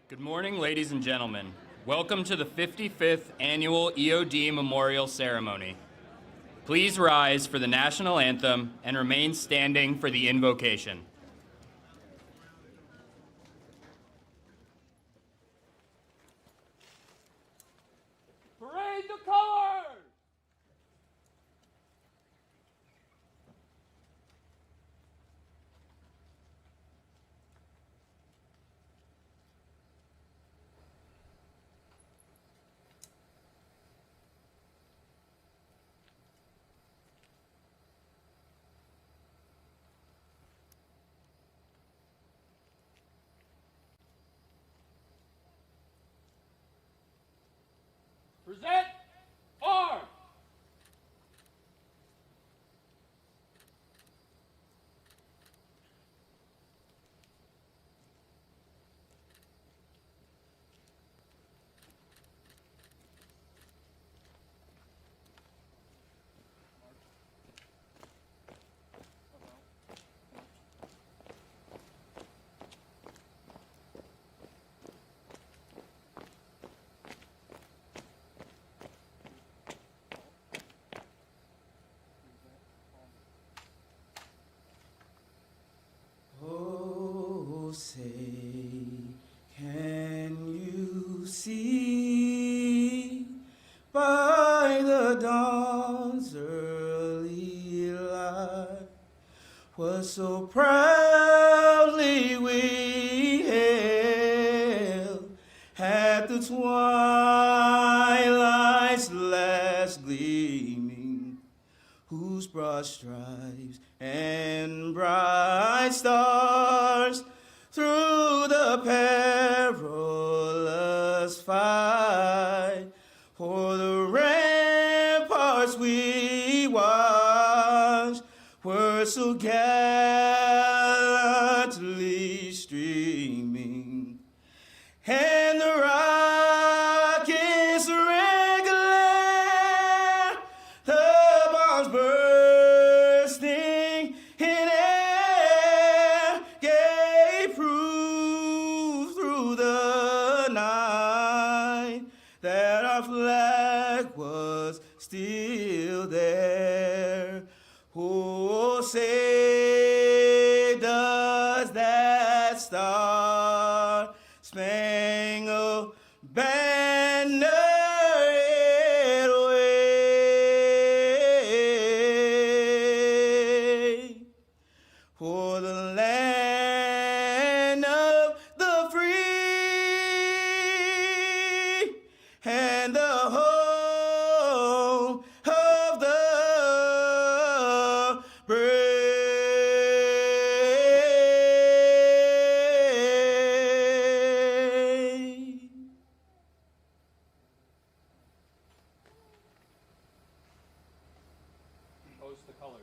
Good morning, ladies and gentlemen. Welcome to the 55th Annual EOD Memorial Ceremony. Please rise for the national anthem and remain standing for the invocation. Parade the colors! Present arms! Oh, say, can you see by the dawn's early light what so proudly we hailed at the twilight's last gleaming, whose broad stripes and bright stars through the perilous fight o'er the ramparts we watched were so gallantly streaming, and the rockets regular, the bombs bursting in air, gave proof through the night that our flag was still there. Oh, say does that star-spangled banner yet wave for the land of the free and the home of the brave. Hoist the colors.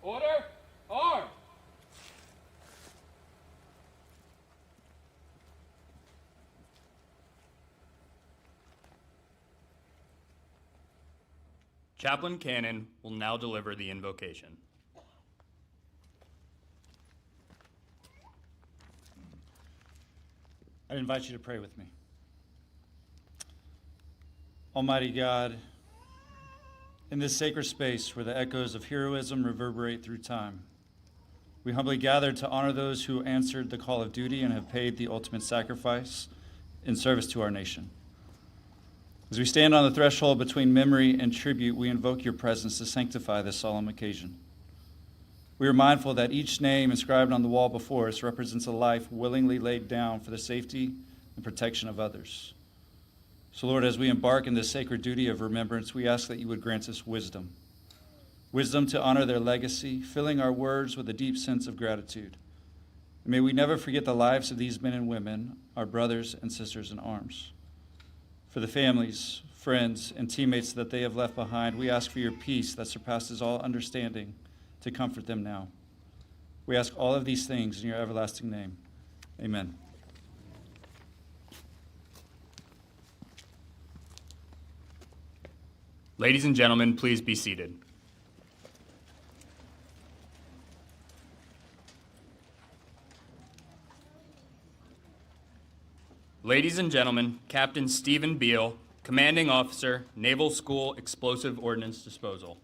Order, arms! Chaplain Cannon will now deliver the invocation. I'd invite you to pray with me. Almighty God, in this sacred space where the echoes of heroism reverberate through time, we humbly gather to honor those who answered the call of duty and have paid the ultimate sacrifice in service to our nation. As we stand on the threshold between memory and tribute, we invoke your presence to sanctify this solemn occasion. We are mindful that each name inscribed on the wall before us represents a life willingly laid down for the safety and protection of others. So, Lord, as we embark in this sacred duty of remembrance, we ask that you would grant us wisdom. Wisdom to honor their legacy, filling our words with a deep sense of gratitude. And may we never forget the lives of these men and women, our brothers and sisters in arms. For the families, friends, and teammates that they have left behind, we ask for your peace that surpasses all understanding to comfort them now. We ask all of these things in your everlasting name. Amen. Ladies and gentlemen, please be seated. Ladies and gentlemen, Captain Stephen Beal, Commanding Officer, Naval School Explosive Ordnance Disposal.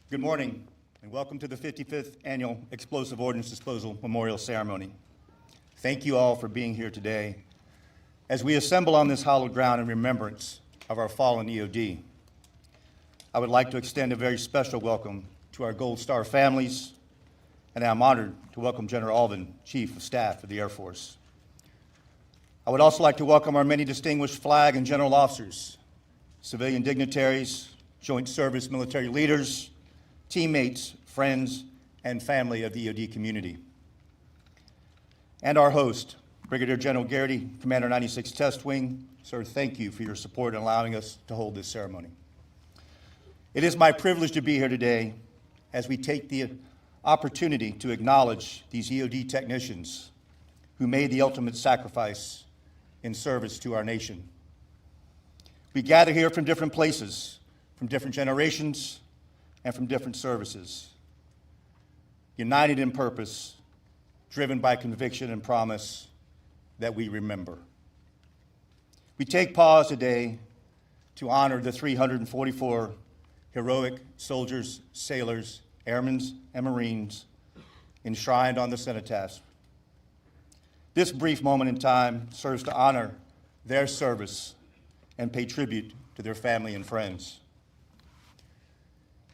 Good morning, and welcome to the 55th Annual Explosive Ordnance Disposal Memorial Ceremony. Thank you all for being here today as we assemble on this hallowed ground in remembrance of our fallen EOD. I would like to extend a very special welcome to our Gold Star families, and I'm honored to welcome General Alvin, Chief of Staff of the Air Force. I would also like to welcome our many distinguished flag and general officers, civilian dignitaries, joint service military leaders, teammates, friends, and family of the EOD community. And our host, Brigadier General Garrity, Commander 96 Test Wing. Sir, thank you for your support in allowing us to hold this ceremony. It is my privilege to be here today as we take the opportunity to acknowledge these EOD technicians who made the ultimate sacrifice in service to our nation. We gather here from different places, from different generations, and from different services, united in purpose, driven by conviction and promise that we remember. We take pause today to honor the 344 heroic soldiers, sailors, airmen, and Marines enshrined on the cenotaph. This brief moment in time serves to honor their service and pay tribute to their family and friends.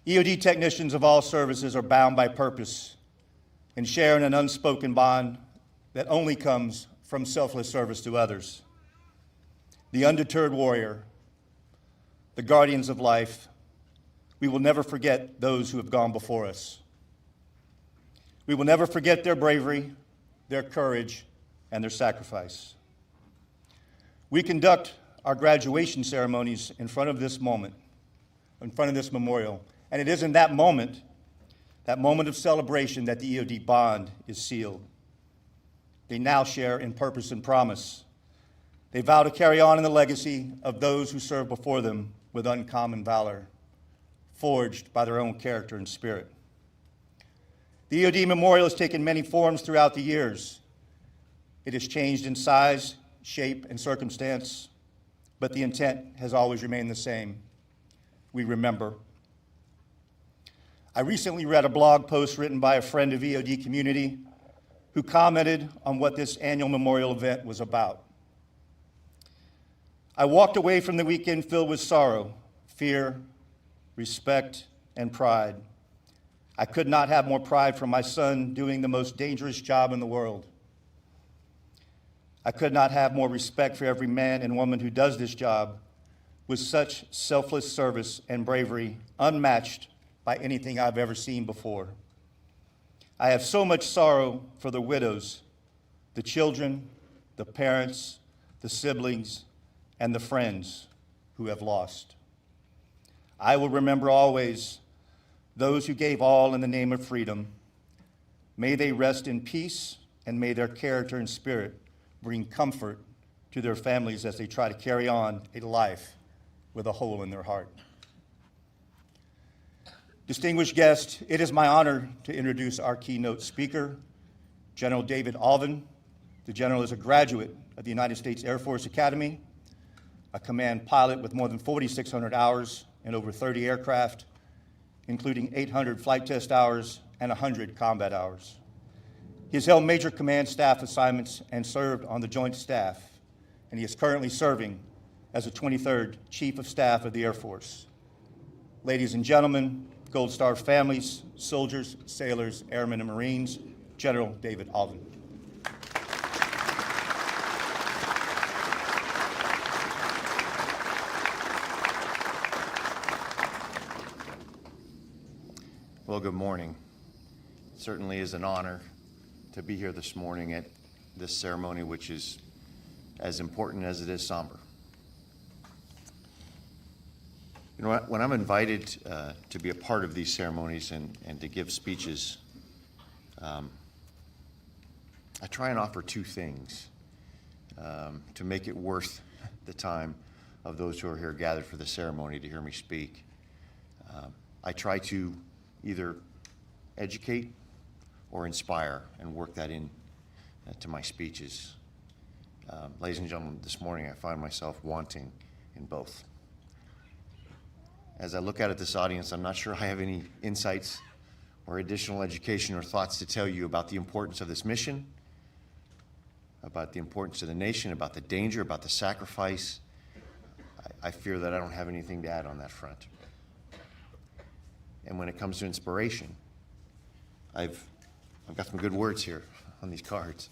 EOD technicians of all services are bound by purpose and share in an unspoken bond that only comes from selfless service to others. The undeterred warrior, the guardians of life, we will never forget those who have gone before us. We will never forget their bravery, their courage, and their sacrifice. We conduct our graduation ceremonies in front of this moment, in front of this memorial, and it is in that moment of celebration, that the EOD bond is sealed. They now share in purpose and promise. They vow to carry on in the legacy of those who served before them with uncommon valor, forged by their own character and spirit. The EOD Memorial has taken many forms throughout the years. It has changed in size, shape, and circumstance, but the intent has always remained the same. We remember. I recently read a blog post written by a friend of EOD community who commented on what this annual memorial event was about. I walked away from the weekend filled with sorrow, fear, respect, and pride. I could not have more pride for my son doing the most dangerous job in the world. I could not have more respect for every man and woman who does this job with such selfless service and bravery, unmatched by anything I've ever seen before. I have so much sorrow for the widows, the children, the parents, the siblings, and the friends who have lost. I will remember always those who gave all in the name of freedom. May they rest in peace, and may their character and spirit bring comfort to their families as they try to carry on a life with a hole in their heart. Distinguished guests, it is my honor to introduce our keynote speaker, General David Alvin. The general is a graduate of the United States Air Force Academy, a command pilot with more than 4,600 hours and over 30 aircraft, including 800 flight test hours and 100 combat hours. He has held major command staff assignments and served on the Joint Staff, and he is currently serving as the 23rd Chief of Staff of the Air Force. Ladies and gentlemen, Gold Star families, soldiers, sailors, airmen, and Marines, General David Alvin. Well, good morning. It certainly is an honor to be here this morning at this ceremony, which is as important as it is somber. You know, when I'm invited to be a part of these ceremonies and to give speeches, I try and offer two things to make it worth the time of those who are here gathered for the ceremony to hear me speak. I try to either educate or inspire and work that in to my speeches. Ladies and gentlemen, this morning I find myself wanting in both. As I look out at this audience, I'm not sure I have any insights or additional education or thoughts to tell you about the importance of this mission, about the importance of the nation, about the danger, about the sacrifice. I fear that I don't have anything to add on that front. And when it comes to inspiration, I've got some good words here on these cards,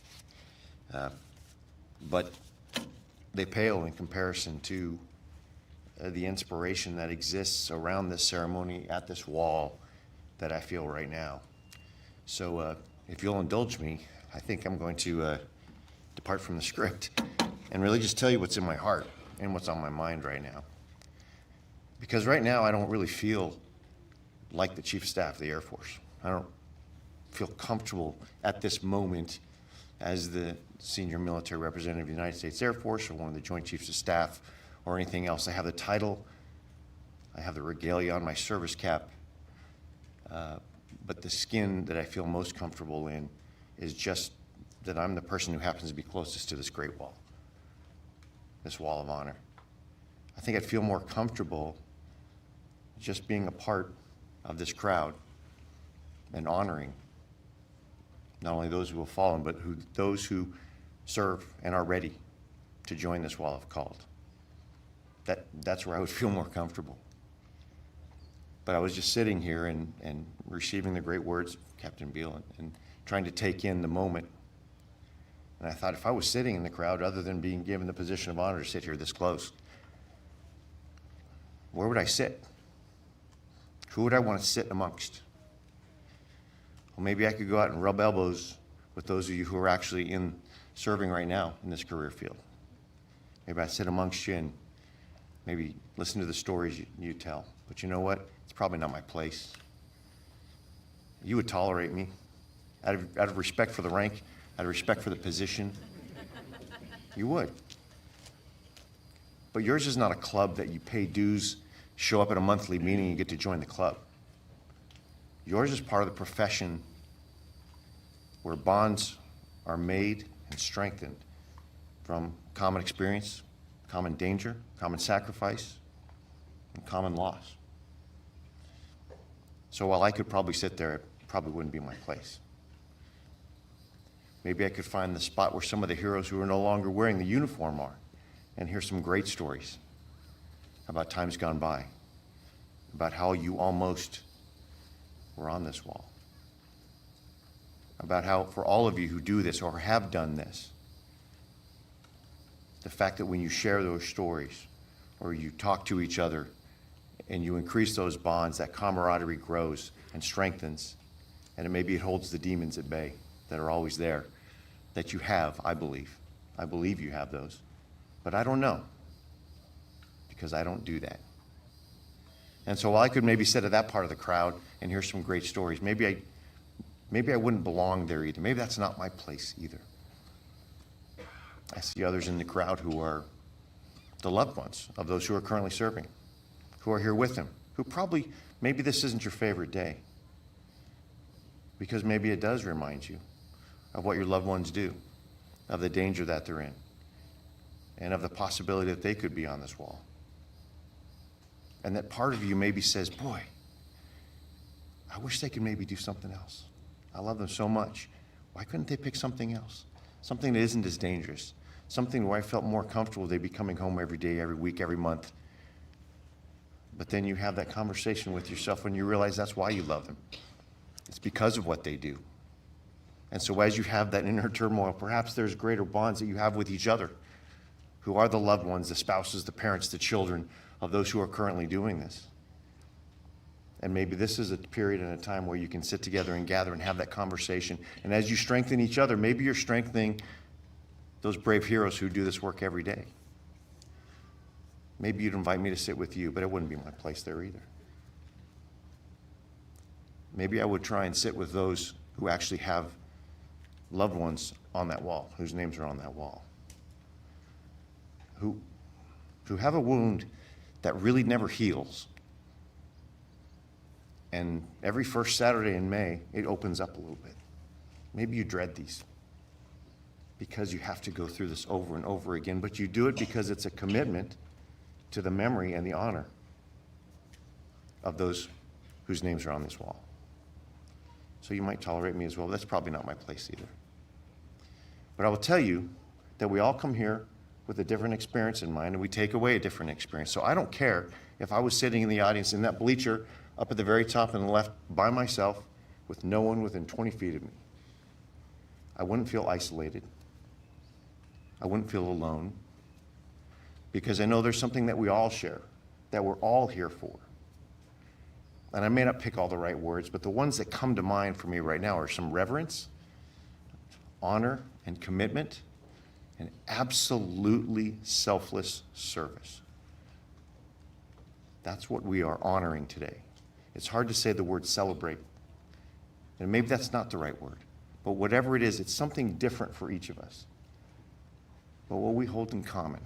but they pale in comparison to the inspiration that exists around this ceremony at this wall that I feel right now. So if you'll indulge me, I think I'm going to depart from the script and really just tell you what's in my heart and what's on my mind right now. Because right now I don't really feel like the Chief of Staff of the Air Force. I don't feel comfortable at this moment as the senior military representative of the United States Air Force or one of the Joint Chiefs of Staff or anything else. I have the title, I have the regalia on my service cap, but the skin that I feel most comfortable in is just that I'm the person who happens to be closest to this great wall, this wall of honor. I think I'd feel more comfortable just being a part of this crowd and honoring not only those who have fallen, but those who serve and are ready to join this wall of called. That's where I would feel more comfortable. But I was just sitting here and receiving the great words of Captain Beal and trying to take in the moment. And I thought, if I was sitting in the crowd, other than being given the position of honor to sit here this close, where would I sit? Who would I want to sit amongst? Well, maybe I could go out and rub elbows with those of you who are actually serving right now in this career field. Maybe I'd sit amongst you and maybe listen to the stories you tell. But you know what? It's probably not my place. You would tolerate me out of respect for the rank, out of respect for the position. You would. But yours is not a club that you pay dues, show up at a monthly meeting, and you get to join the club. Yours is part of the profession where bonds are made and strengthened from common experience, common danger, common sacrifice, and common loss. So while I could probably sit there, it probably wouldn't be my place. Maybe I could find the spot where some of the heroes who are no longer wearing the uniform are and hear some great stories about times gone by, about how you almost were on this wall, about how for all of you who do this or have done this, the fact that when you share those stories or you talk to each other and you increase those bonds, that camaraderie grows and strengthens, and maybe it holds the demons at bay that are always there, that you have, I believe. I believe you have those. But I don't know, because I don't do that. And so while I could maybe sit at that part of the crowd and hear some great stories, maybe I wouldn't belong there either. Maybe that's not my place either. I see others in the crowd who are the loved ones of those who are currently serving, who are here with them, who probably, maybe this isn't your favorite day, because maybe it does remind you of what your loved ones do, of the danger that they're in, and of the possibility that they could be on this wall. And that part of you maybe says, boy, I wish they could maybe do something else. I love them so much. Why couldn't they pick something else? Something that isn't as dangerous. Something where I felt more comfortable they'd be coming home every day, every week, every month. But then you have that conversation with yourself when you realize that's why you love them. It's because of what they do. And so as you have that inner turmoil, perhaps there's greater bonds that you have with each other, who are the loved ones, the spouses, the parents, the children of those who are currently doing this. And maybe this is a period and a time where you can sit together and gather and have that conversation. And as you strengthen each other, maybe you're strengthening those brave heroes who do this work every day. Maybe you'd invite me to sit with you, but it wouldn't be my place there either. Maybe I would try and sit with those who actually have loved ones on that wall, whose names are on that wall, who have a wound that really never heals. And every first Saturday in May, it opens up a little bit. Maybe you dread these because you have to go through this over and over again, but you do it because it's a commitment to the memory and the honor of those whose names are on this wall. So you might tolerate me as well. That's probably not my place either. But I will tell you that we all come here with a different experience in mind, and we take away a different experience. So I don't care if I was sitting in the audience in that bleacher up at the very top on the left by myself with no one within 20 feet of me. I wouldn't feel isolated. I wouldn't feel alone, because I know there's something that we all share, that we're all here for. And I may not pick all the right words, but the ones that come to mind for me right now are some reverence, honor, and commitment, and absolutely selfless service. That's what we are honoring today. It's hard to say the word celebrate, and maybe that's not the right word, but whatever it is, it's something different for each of us. But what we hold in common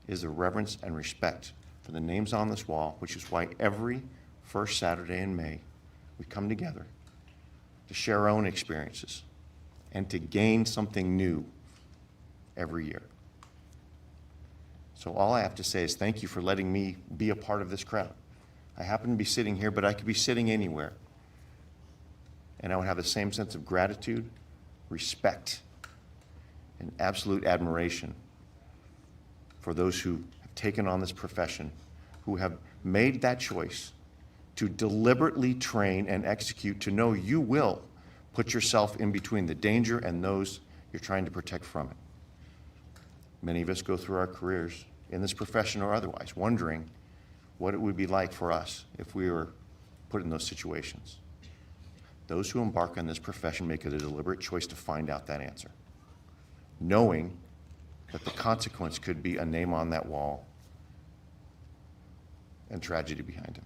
is a reverence and respect for the names on this wall, which is why every first Saturday in May, we come together to share our own experiences and to gain something new every year. So all I have to say is thank you for letting me be a part of this crowd. I happen to be sitting here, but I could be sitting anywhere. And I would have the same sense of gratitude, respect, and absolute admiration for those who have taken on this profession, who have made that choice to deliberately train and execute, to know you will put yourself in between the danger and those you're trying to protect from it. Many of us go through our careers in this profession or otherwise, wondering what it would be like for us if we were put in those situations. Those who embark on this profession make it a deliberate choice to find out that answer, knowing that the consequence could be a name on that wall and tragedy behind him.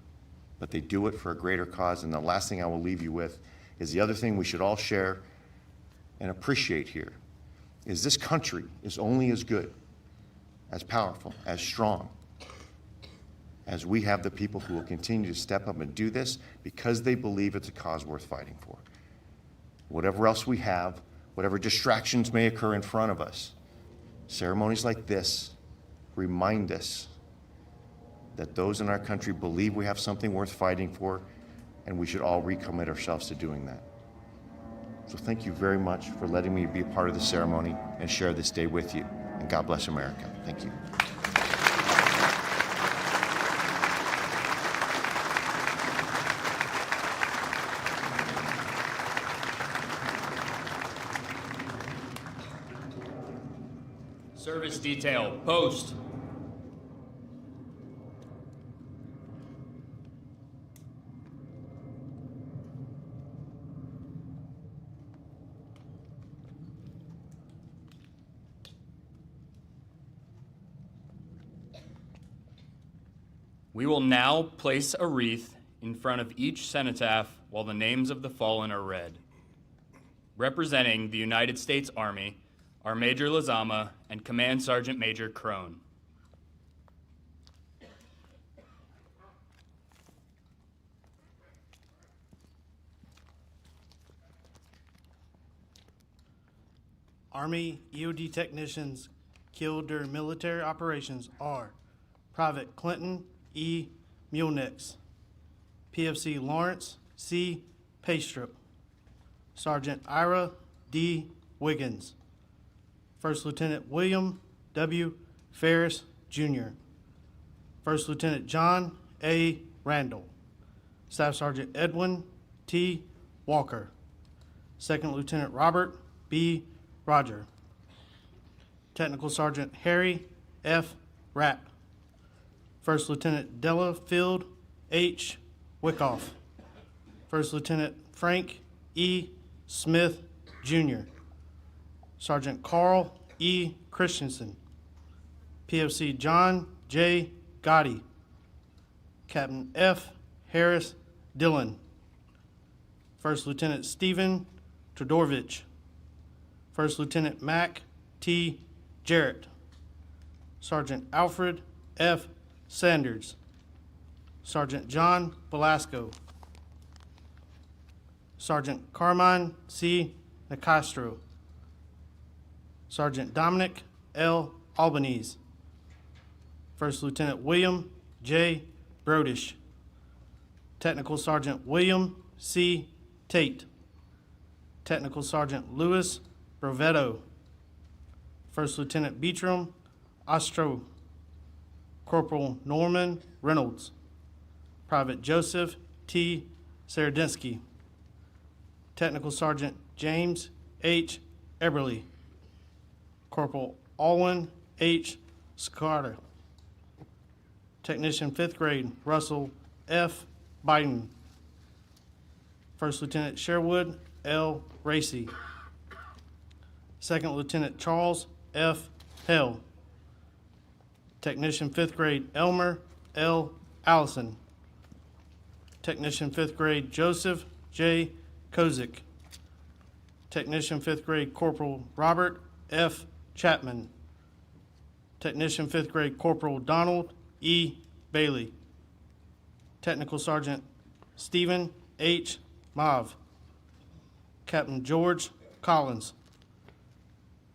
But they do it for a greater cause, and the last thing I will leave you with is the other thing we should all share and appreciate here, is this country is only as good, as powerful, as strong, as we have the people who will continue to step up and do this because they believe it's a cause worth fighting for. Whatever else we have, whatever distractions may occur in front of us, ceremonies like this remind us that those in our country believe we have something worth fighting for, and we should all recommit ourselves to doing that. So thank you very much for letting me be a part of the ceremony and share this day with you. And God bless America. Thank you. Service detail, post. We will now place a wreath in front of each cenotaph while the names of the fallen are read. Representing the United States Army are Major Lazama and Command Sergeant Major Crone. Army EOD technicians killed during military operations are Private Clinton E. Mulnix, PFC Lawrence C. Paystrip, Sergeant Ira D. Wiggins, First Lieutenant William W. Ferris, Jr., First Lieutenant John A. Randall, Staff Sergeant Edwin T. Walker, Second Lieutenant Robert B. Roger, Technical Sergeant Harry F. Rapp, First Lieutenant Delafield H. Wyckoff. First Lieutenant Frank E. Smith, Jr. Sergeant Carl E. Christensen. PFC John J. Gotti. Captain F. Harris Dillon. First Lieutenant Stephen Todorvich. First Lieutenant Mac T. Jarrett. Sergeant Alfred F. Sanders. Sergeant John Velasco. Sergeant Carmine C. Nicastro. Sergeant Dominic L. Albanese. First Lieutenant William J. Brodish. Technical Sergeant William C. Tate. Technical Sergeant Louis Brovetto. First Lieutenant Beecham Ostro. Corporal Norman Reynolds. Private Joseph T. Saradinsky. Technical Sergeant James H. Eberly. Corporal Alwyn H. Scarter. Technician 5th grade Russell F. Biden. First Lieutenant Sherwood L. Racy. Second Lieutenant Charles F. Hell. Technician 5th grade Elmer L. Allison. Technician 5th grade Joseph J. Kozik. Technician 5th grade Corporal Robert F. Chapman. Technician 5th grade Corporal Donald E. Bailey. Technical Sergeant Stephen H. Mav. Captain George Collins.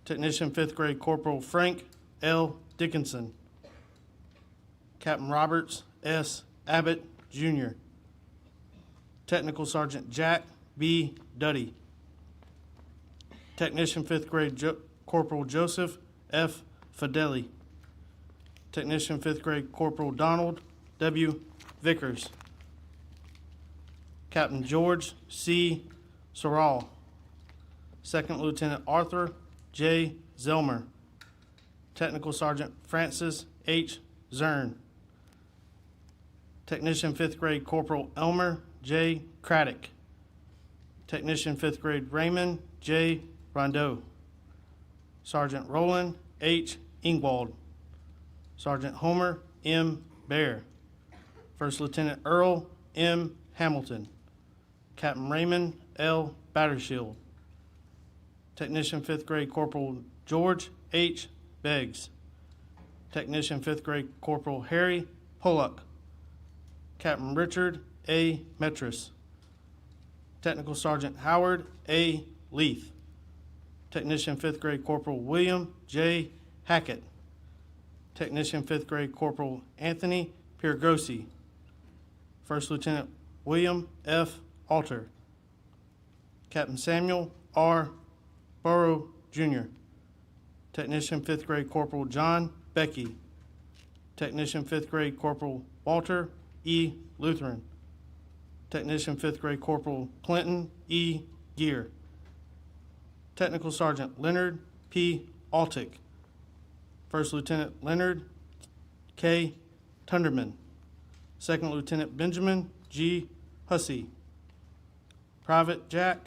Technician 5th grade Corporal Frank L. Dickinson. Captain Roberts S. Abbott, Jr. Technical Sergeant Jack B. Duddy. Technician 5th grade Corporal Joseph F. Fideli. Technician 5th grade Corporal Donald W. Vickers. Captain George C. Sorrell. Second Lieutenant Arthur J. Zelmer. Technical Sergeant Francis H. Zern. Technician 5th grade Corporal Elmer J. Craddock. Technician 5th grade Raymond J. Rondeau. Sergeant Roland H. Ingwald. Sergeant Homer M. Bear. First Lieutenant Earl M. Hamilton. Captain Raymond L. Battershield. Technician 5th grade Corporal George H. Beggs. Technician 5th grade Corporal Harry Pollock. Captain Richard A. Metris. Technical Sergeant Howard A. Leith. Technician 5th grade Corporal William J. Hackett. Technician 5th grade Corporal Anthony Piergosi. First Lieutenant William F. Alter. Captain Samuel R. Burrow, Jr. Technician 5th grade Corporal John Becky. Technician 5th grade Corporal Walter E. Lutheran. Technician 5th grade Corporal Clinton E. Gear. Technical Sergeant Leonard P. Altick. First Lieutenant Leonard K. Tunderman. Second Lieutenant Benjamin G. Hussey. Private Jack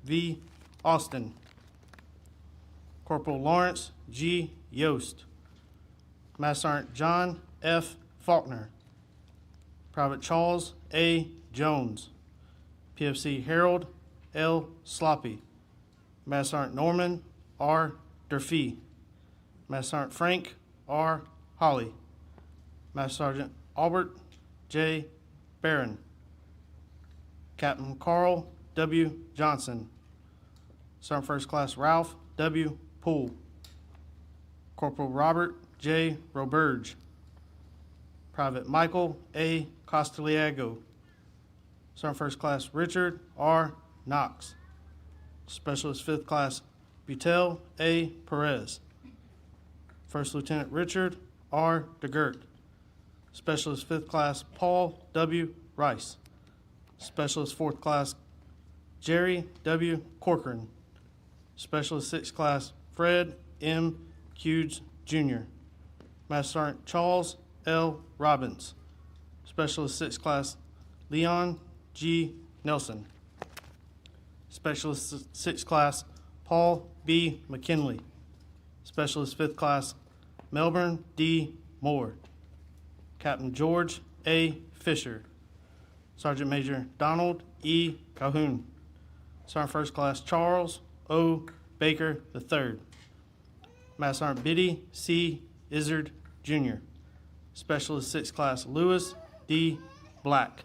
V. Austin. Corporal Lawrence G. Yost. Master Sergeant John F. Faulkner. Private Charles A. Jones. PFC Harold L. Sloppy. Master Sergeant Norman R. Durfee. Master Sergeant Frank R. Holly. Master Sergeant Albert J. Barron. Captain Carl W. Johnson. Sergeant First Class Ralph W. Poole. Corporal Robert J. Roberge. Private Michael A. Costaliago. Sergeant First Class Richard R. Knox. Specialist 5th Class Butel A. Perez. First Lieutenant Richard R. DeGert. Specialist 5th Class Paul W. Rice. Specialist 4th Class Jerry W. Corcoran. Specialist 6th Class Fred M. Hughes, Jr. Master Sergeant Charles L. Robbins. Specialist 6th Class Leon G. Nelson. Specialist 6th Class Paul B. McKinley. Specialist 5th Class Melbourne D. Moore. Captain George A. Fisher. Sergeant Major Donald E. Calhoun. Sergeant 1st Class Charles O. Baker III. Master Sergeant Biddy C. Izzard Jr. Specialist 6th Class Lewis D. Black.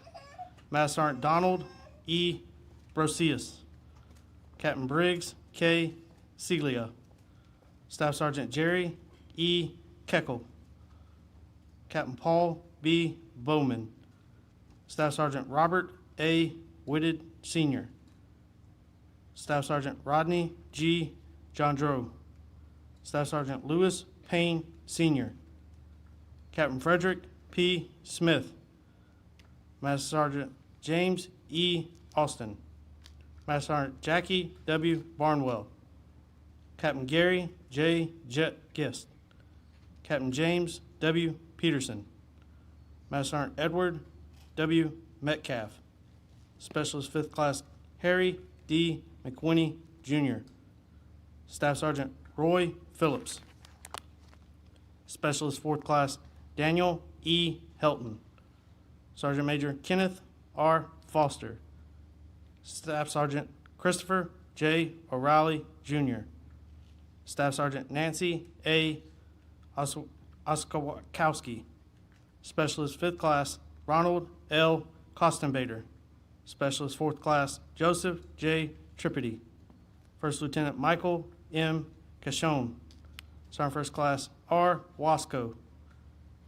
Master Sergeant Donald E. Brosius. Captain Briggs K. Ciglia. Staff Sergeant Jerry E. Keckel. Captain Paul B. Bowman. Staff Sergeant Robert A. Whitted Sr. Staff Sergeant Rodney G. Jondreau. Staff Sergeant Lewis Payne Sr. Captain Frederick P. Smith. Master Sergeant James E. Austin. Master Sergeant Jackie W. Barnwell. Captain Gary J. Jet Gist. Captain James W. Peterson. Master Sergeant Edward W. Metcalf. Specialist 5th Class Harry D. McWhinney Jr. Staff Sergeant Roy Phillips. Specialist 4th Class Daniel E. Helton. Sergeant Major Kenneth R. Foster. Staff Sergeant Christopher J. O'Reilly Jr. Staff Sergeant Nancy A. Oskowski. Specialist 5th Class Ronald L. Kostenbader. Specialist 4th Class Joseph J. Trippety. First Lieutenant Michael M. Cachon. Sergeant 1st Class R. Wasco.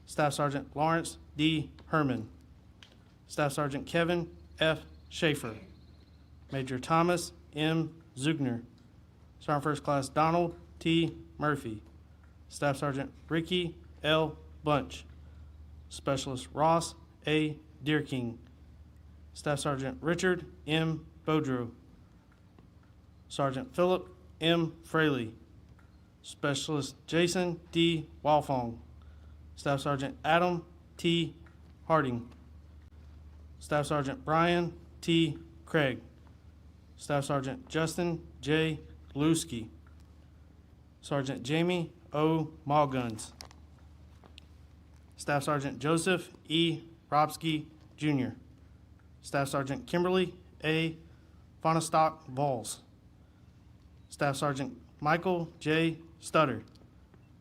Staff Sergeant Lawrence D. Herman. Staff Sergeant Kevin F. Schaefer. Major Thomas M. Zugner. Sergeant 1st Class Donald T. Murphy. Staff Sergeant Ricky L. Bunch. Specialist Ross A. Deerking. Staff Sergeant Richard M. Bodrow. Sergeant Philip M. Fraley. Specialist Jason D. Walfong. Staff Sergeant Adam T. Harding. Staff Sergeant Brian T. Craig. Staff Sergeant Justin J. Gluski. Sergeant Jamie O. Malguns. Staff Sergeant Joseph E. Robsky, Jr. Staff Sergeant Kimberly A. Fonestock Vols. Staff Sergeant Michael J. Stutter.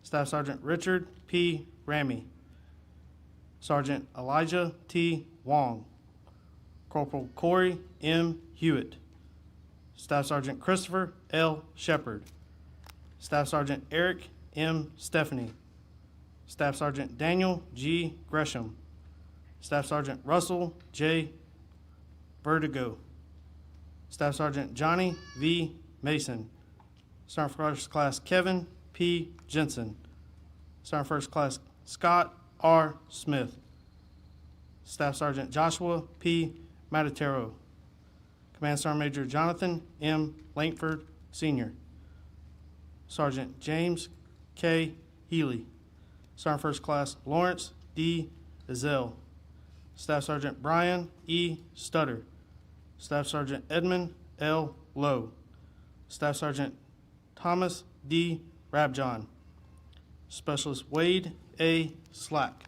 Staff Sergeant Richard P. Ramey. Sergeant Elijah T. Wong. Corporal Corey M. Hewitt. Staff Sergeant Christopher L. Shepard. Staff Sergeant Eric M. Stephanie. Staff Sergeant Daniel G. Gresham. Staff Sergeant Russell J. Vertigo. Staff Sergeant Johnny V. Mason. Sergeant First Class Kevin P. Jensen. Sergeant First Class Scott R. Smith. Staff Sergeant Joshua P. Matatero. Command Sergeant Major Jonathan M. Langford, Sr. Sergeant James K. Healy. Sergeant First Class Lawrence D. Ezell. Staff Sergeant Brian E. Stutter. Staff Sergeant Edmund L. Lowe. Staff Sergeant Thomas D. Rabjohn. Specialist Wade A. Slack.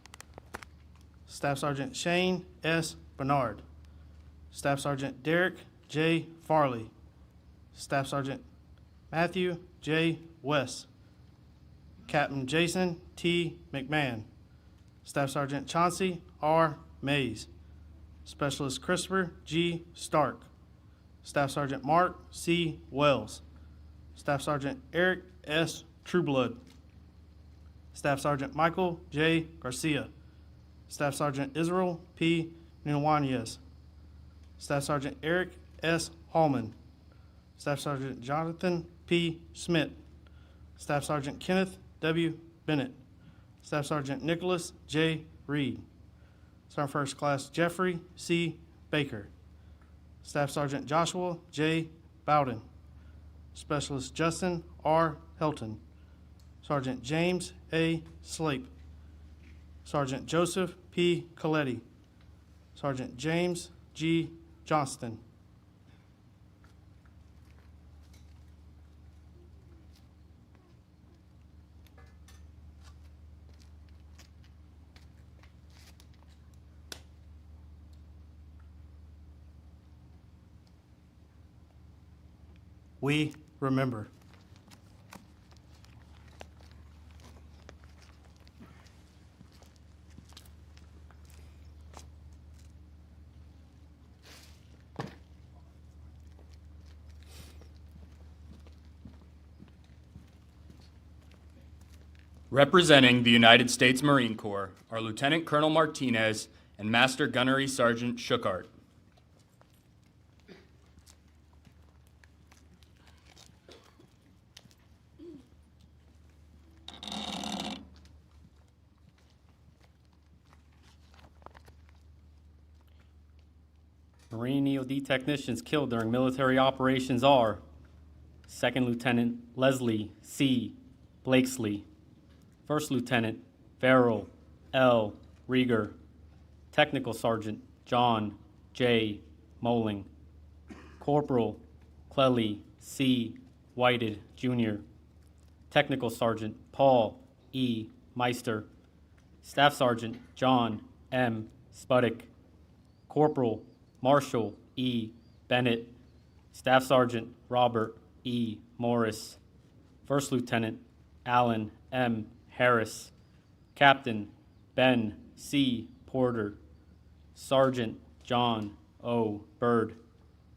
Staff Sergeant Shane S. Bernard. Staff Sergeant Derek J. Farley. Staff Sergeant Matthew J. West. Captain Jason T. McMahon. Staff Sergeant Chauncey R. Mays. Specialist Christopher G. Stark. Staff Sergeant Mark C. Wells. Staff Sergeant Eric S. Trueblood. Staff Sergeant Michael J. Garcia. Staff Sergeant Israel P. Nuanez. Staff Sergeant Eric S. Hallman. Staff Sergeant Jonathan P. Smith. Staff Sergeant Kenneth W. Bennett. Staff Sergeant Nicholas J. Reed. Sergeant First Class Jeffrey C. Baker. Staff Sergeant Joshua J. Bowden. Specialist Justin R. Helton. Sergeant James A. Slape. Sergeant Joseph P. Coletti. Sergeant James G. Johnston. We remember. Representing the United States Marine Corps are Lieutenant Colonel Martinez and Master Gunnery Sergeant Schuchart. Marine EOD technicians killed during military operations are Second Lieutenant Leslie C. Blakesley, First Lieutenant Farrell L. Rieger, Technical Sergeant John J. Moling, Corporal Clelly C. Whited, Jr., Technical Sergeant Paul E. Meister, Staff Sergeant John M. Spuddick, Corporal Marshall E. Bennett, Staff Sergeant Robert E. Morris, First Lieutenant Alan M. Harris, Captain Ben C. Porter, Sergeant John O. Bird,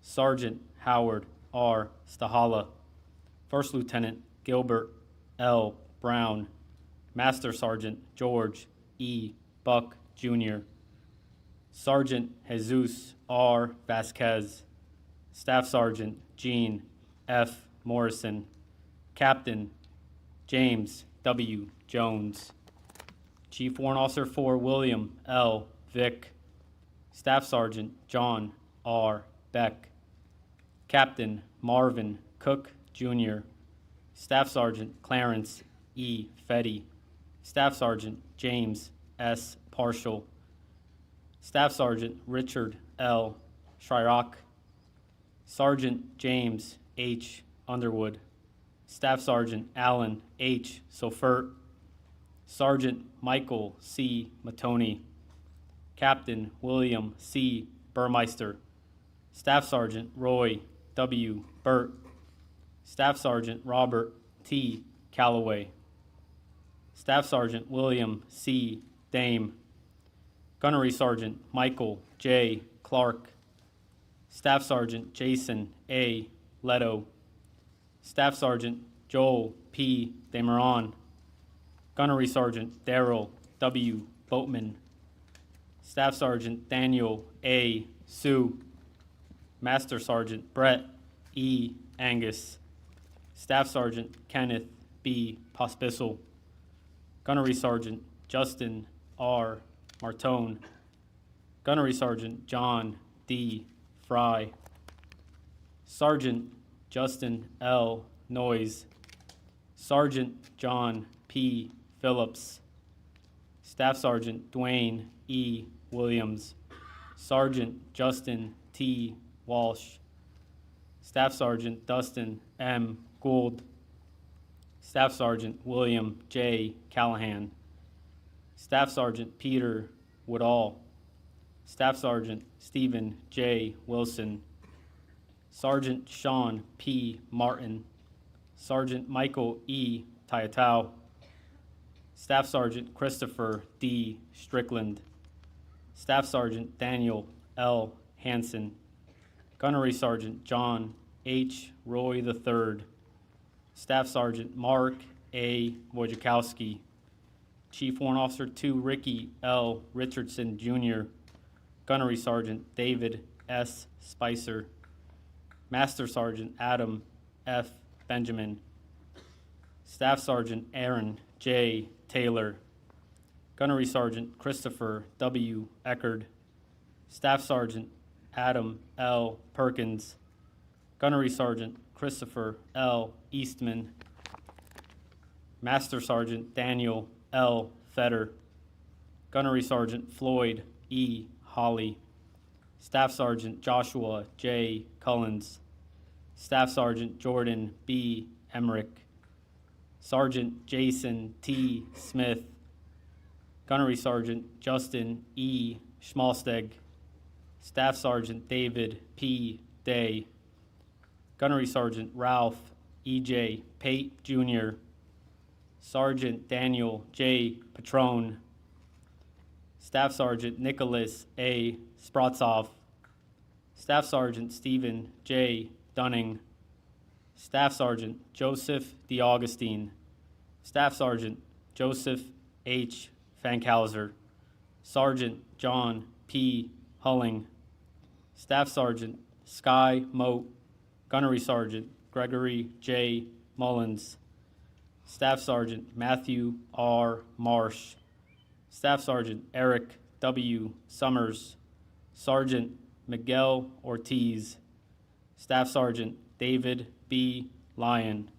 Sergeant Howard R. Stahala, First Lieutenant Gilbert L. Brown, Master Sergeant George E. Buck, Jr., Sergeant Jesus R. Vasquez, Staff Sergeant Gene F. Morrison, Captain James W. Jones, Chief Warrant Officer 4 William L. Vick, Staff Sergeant John R. Beck, Captain Marvin Cook, Jr., Staff Sergeant Clarence E. Fetty, Staff Sergeant James S. Partial, Staff Sergeant Richard L. Shryock, Sergeant James H. Underwood, Staff Sergeant Alan H. Sofert, Sergeant Michael C. Matoni, Captain William C. Burmeister, Staff Sergeant Roy W. Burt, Staff Sergeant Robert T. Calloway, Staff Sergeant William C. Dame, Gunnery Sergeant Michael J. Clark, Staff Sergeant Jason A. Leto, Staff Sergeant Joel P. Demeron, Gunnery Sergeant Darrell W. Boatman, Staff Sergeant Daniel A. Sue, Master Sergeant Brett E. Angus, Staff Sergeant Kenneth B. Pospisil, Gunnery Sergeant Justin R. Martone, Gunnery Sergeant John D. Fry, Sergeant Justin L. Noyes, Sergeant John P. Phillips, Staff Sergeant Dwayne E. Williams, Sergeant Justin T. Walsh, Staff Sergeant Dustin M. Gould, Staff Sergeant William J. Callahan, Staff Sergeant Peter Woodall, Staff Sergeant Stephen J. Wilson, Sergeant Sean P. Martin, Sergeant Michael E. Tyatow, Staff Sergeant Christopher D. Strickland, Staff Sergeant Daniel L. Hansen, Gunnery Sergeant John H. Roy III, Staff Sergeant Mark A. Wojciechowski, Chief Warrant Officer 2 Ricky L. Richardson, Jr., Gunnery Sergeant David S. Spicer, Master Sergeant Adam F. Benjamin, Staff Sergeant Aaron J. Taylor, Gunnery Sergeant Christopher W. Eckerd, Staff Sergeant Adam L. Perkins, Gunnery Sergeant Christopher L. Eastman, Master Sergeant Daniel L. Fetter, Gunnery Sergeant Floyd E. Holly, Staff Sergeant Joshua J. Cullens, Staff Sergeant Jordan B. Emmerich, Sergeant Jason T. Smith, Gunnery Sergeant Justin E. Schmalsteg, Staff Sergeant David P. Day, Gunnery Sergeant Ralph E.J. Pate Jr., Sergeant Daniel J. Patrone, Staff Sergeant Nicholas A. Spratzov, Staff Sergeant Stephen J. Dunning, Staff Sergeant Joseph DeAugustine, Staff Sergeant Joseph H. Fankhauser, Sergeant John P. Hulling, Staff Sergeant Sky Moat, Gunnery Sergeant Gregory J. Mullins, Staff Sergeant Matthew R. Marsh, Staff Sergeant Eric W. Summers, Sergeant Miguel Ortiz, Staff Sergeant David B. Lyon.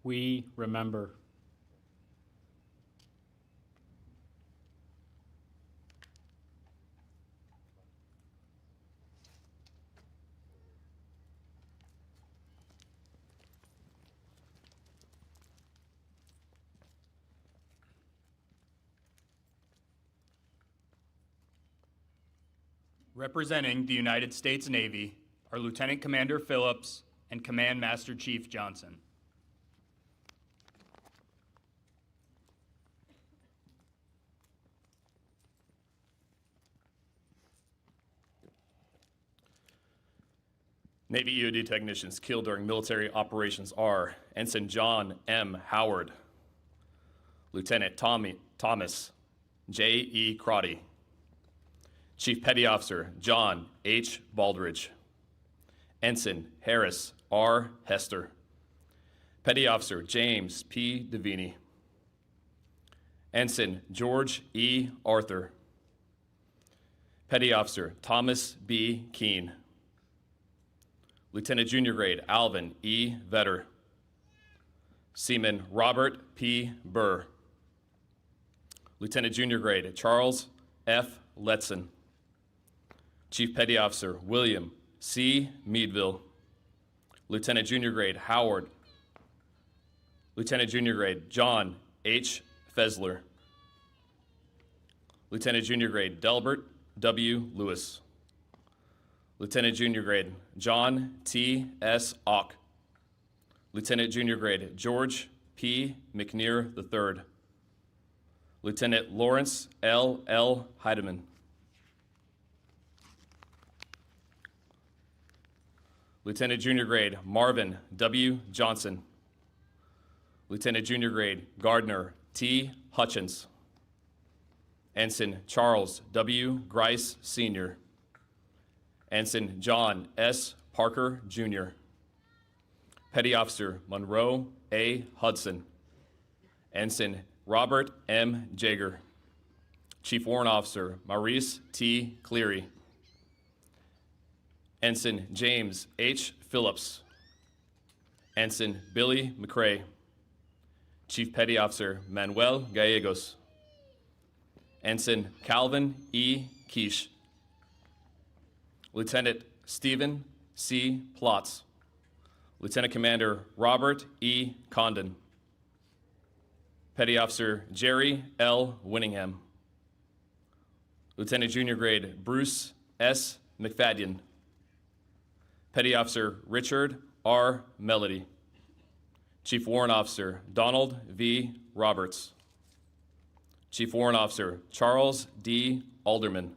We remember. Representing the United States Navy are Lieutenant Commander Phillips and Command Master Chief Johnson. Navy EOD technicians killed during military operations are Ensign John M. Howard, Lieutenant Thomas J. E. Crotty, Chief Petty Officer John H. Baldridge, Ensign Harris R. Hester, Petty Officer James P. Devini, Ensign George E. Arthur, Petty Officer Thomas B. Keene, Lieutenant Junior Grade Alvin E. Vetter, Seaman Robert P. Burr, Lieutenant Junior Grade Charles F. Letson, Chief Petty Officer William C. Meadville, Lieutenant Junior Grade Howard, Lieutenant Junior Grade John H. Fesler, Lieutenant Junior Grade Delbert W. Lewis, Lieutenant Junior Grade John T. S. Ock, Lieutenant Junior Grade George P. McNear III, Lieutenant Lawrence L. L. Heidemann, Lieutenant Junior Grade Marvin W. Johnson, Lieutenant Junior Grade Gardner T. Hutchins, Ensign Charles W. Grice Sr., Ensign John S. Parker Jr., Petty Officer Monroe A. Hudson, Ensign Robert M. Jager, Chief Warrant Officer Maurice T. Cleary, Ensign James H. Phillips, Ensign Billy McCrae, Chief Petty Officer Manuel Gallegos, Ensign Calvin E. Quiche, Lieutenant Stephen C. Plotz, Lieutenant Commander Robert E. Condon, Petty Officer Jerry L. Winningham, Lieutenant Junior Grade Bruce S. McFadden, Petty Officer Richard R. Melody, Chief Warrant Officer Donald V. Roberts, Chief Warrant Officer Charles D. Alderman,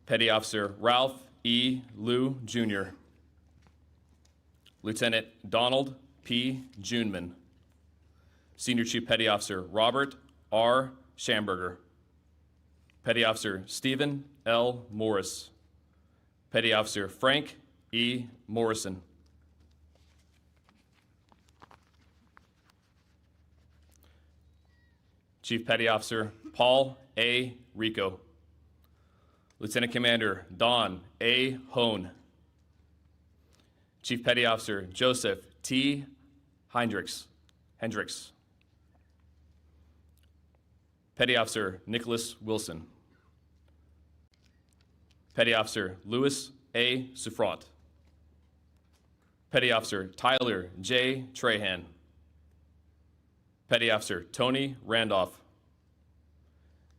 Petty Officer Ralph E. Liu, Jr., Lieutenant Donald P. Juneman, Senior Chief Petty Officer Robert R. Schamberger, Petty Officer Stephen L. Morris, Petty Officer Frank E. Morrison, Chief Petty Officer Paul A. Rico, Lieutenant Commander Don A. Hone. Chief Petty Officer Joseph T. Hendricks. Petty Officer Nicholas Wilson. Petty Officer Louis A. Suffrant. Petty Officer Tyler J. Trahan. Petty Officer Tony Randolph.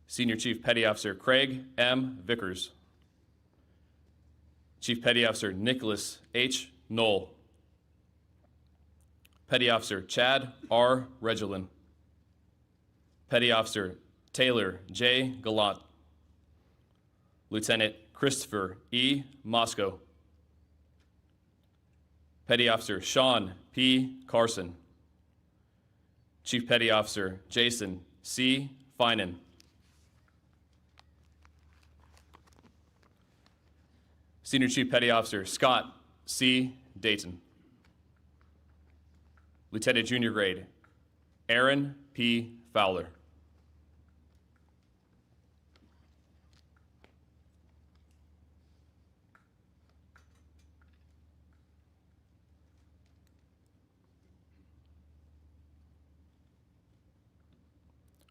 Senior Chief Petty Officer Craig M. Vickers. Chief Petty Officer Nicholas H. Knoll. Petty Officer Chad R. Regilin. Petty Officer Taylor J. Gallant. Lieutenant Christopher E. Moscow. Petty Officer Sean P. Carson. Chief Petty Officer Jason C. Finan. Senior Chief Petty Officer Scott C. Dayton. Lieutenant Junior Grade Aaron P. Fowler.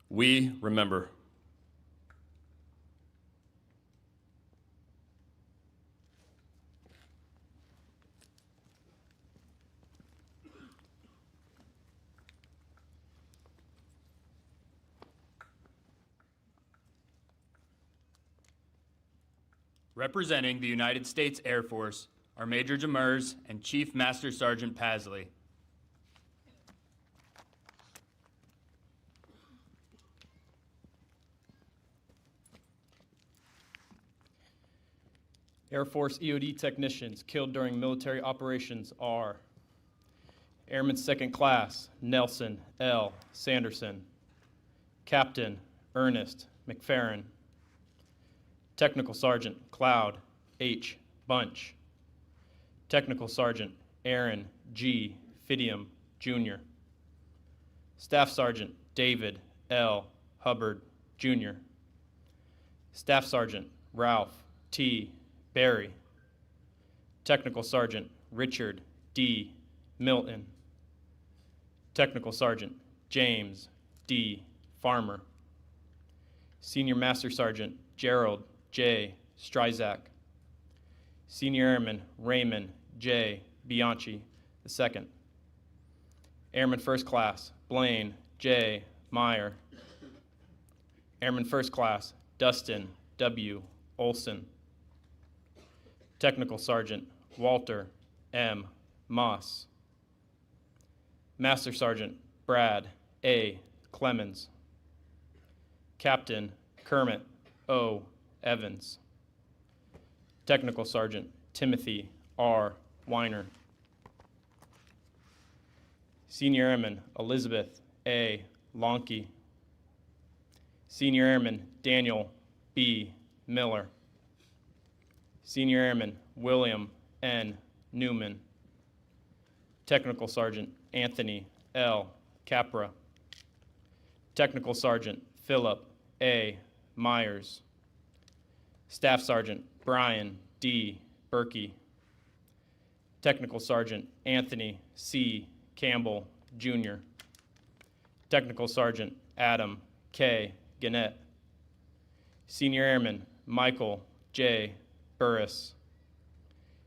We remember. Representing the United States Air Force are Major Jamers and Chief Master Sergeant Pasley. Air Force EOD technicians killed during military operations are Airman Second Class Nelson L. Sanderson, Captain Ernest McFerrin, Technical Sergeant Cloud H. Bunch, Technical Sergeant Aaron G. Fidium, Jr., Staff Sergeant David L. Hubbard, Jr., Staff Sergeant Ralph T. Barry, Technical Sergeant Richard D. Milton, Technical Sergeant James D. Farmer, Senior Master Sergeant Gerald J. Stryzak, Senior Airman Raymond J. Bianchi II, Airman First Class Blaine J. Meyer, Airman First Class Dustin W. Olson, Technical Sergeant Walter M. Moss, Master Sergeant Brad A. Clemens, Captain Kermit O. Evans, Technical Sergeant Timothy R. Weiner, Senior Airman Elizabeth A. Lonke, Senior Airman Daniel B. Miller, Senior Airman William N. Newman, Technical Sergeant Anthony L. Capra, Technical Sergeant Philip A. Myers, Staff Sergeant Brian D. Berkey, Technical Sergeant Anthony C. Campbell, Jr., Technical Sergeant Adam K. Gannett, Senior Airman Michael J. Burris,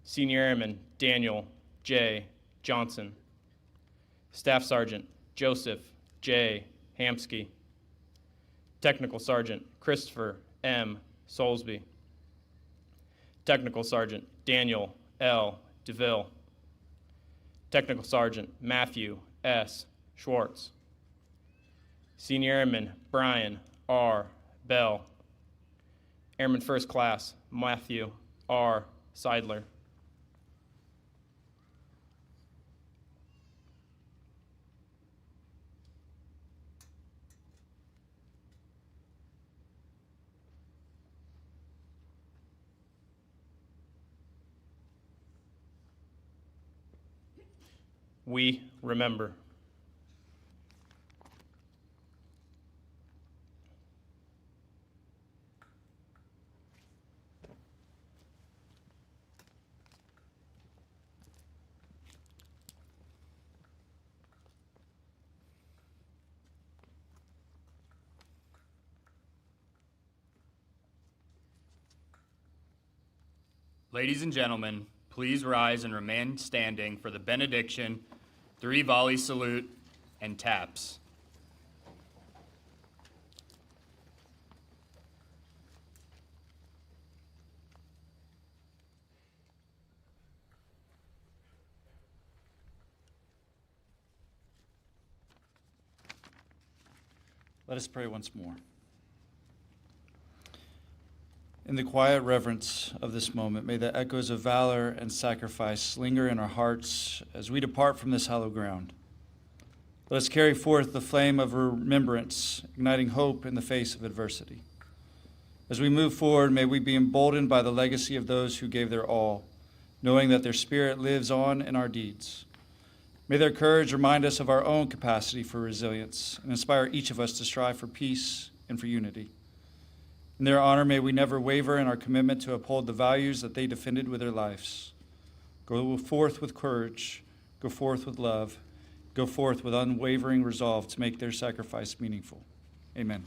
Senior Airman Daniel J. Johnson, Staff Sergeant Joseph J. Hamsky, Technical Sergeant Christopher M. Soulsby, Technical Sergeant Daniel L. DeVille, Technical Sergeant Matthew S. Schwartz, Senior Airman Brian R. Bell, Airman First Class Matthew R. Seidler, we remember. Ladies and gentlemen, please rise and remain standing for the benediction, 3 volley salute, and taps. Let us pray once more. In the quiet reverence of this moment, may the echoes of valor and sacrifice linger in our hearts as we depart from this hallowed ground. Let us carry forth the flame of remembrance, igniting hope in the face of adversity. As we move forward, may we be emboldened by the legacy of those who gave their all, knowing that their spirit lives on in our deeds. May their courage remind us of our own capacity for resilience and inspire each of us to strive for peace and for unity. In their honor, may we never waver in our commitment to uphold the values that they defended with their lives. Go forth with courage, go forth with love, go forth with unwavering resolve to make their sacrifice meaningful. Amen.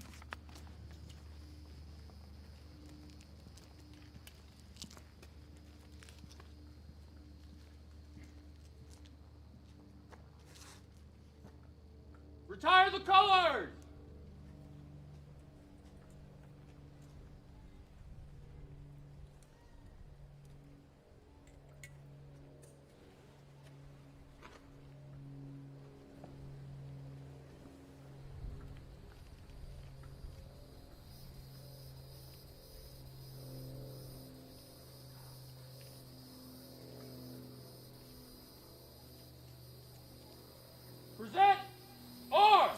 Retire the colors! Present arms!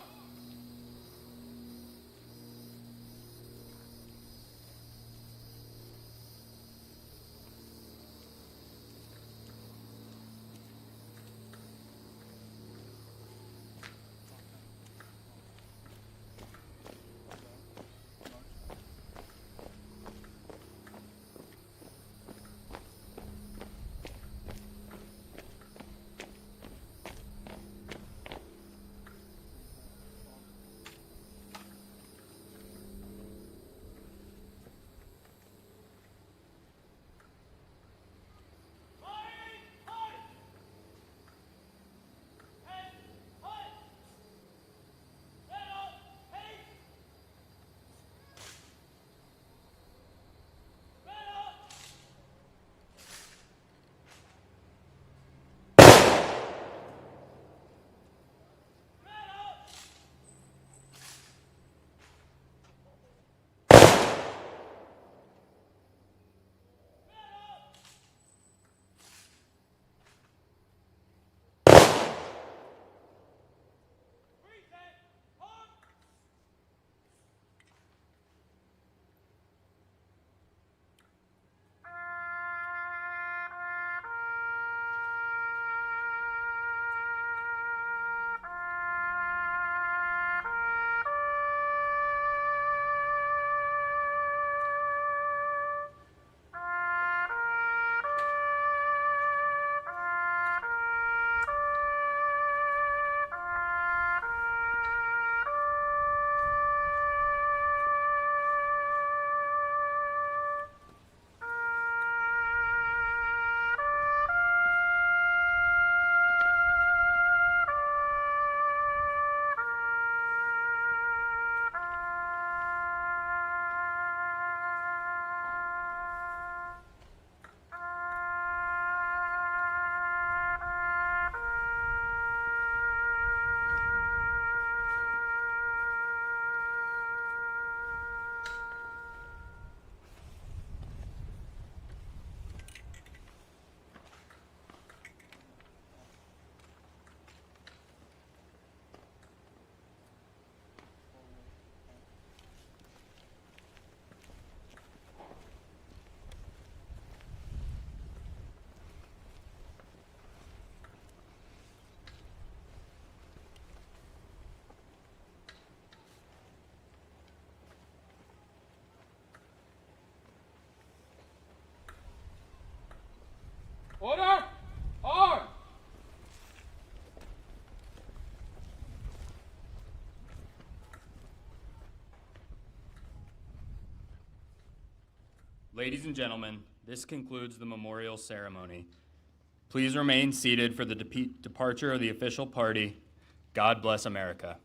Order! Arms! Ladies and gentlemen, This concludes the memorial ceremony. Please remain seated for the departure of the official party. God bless America.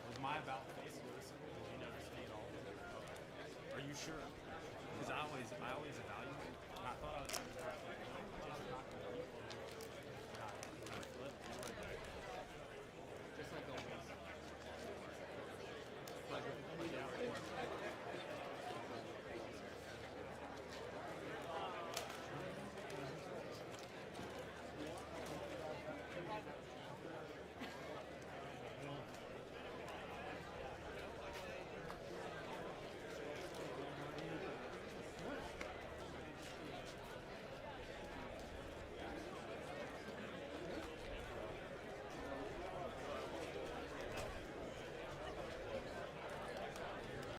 Was my about face noticeable? Did you notice me at all? Okay. Are you sure? Because I always evaluate. And I thought I was.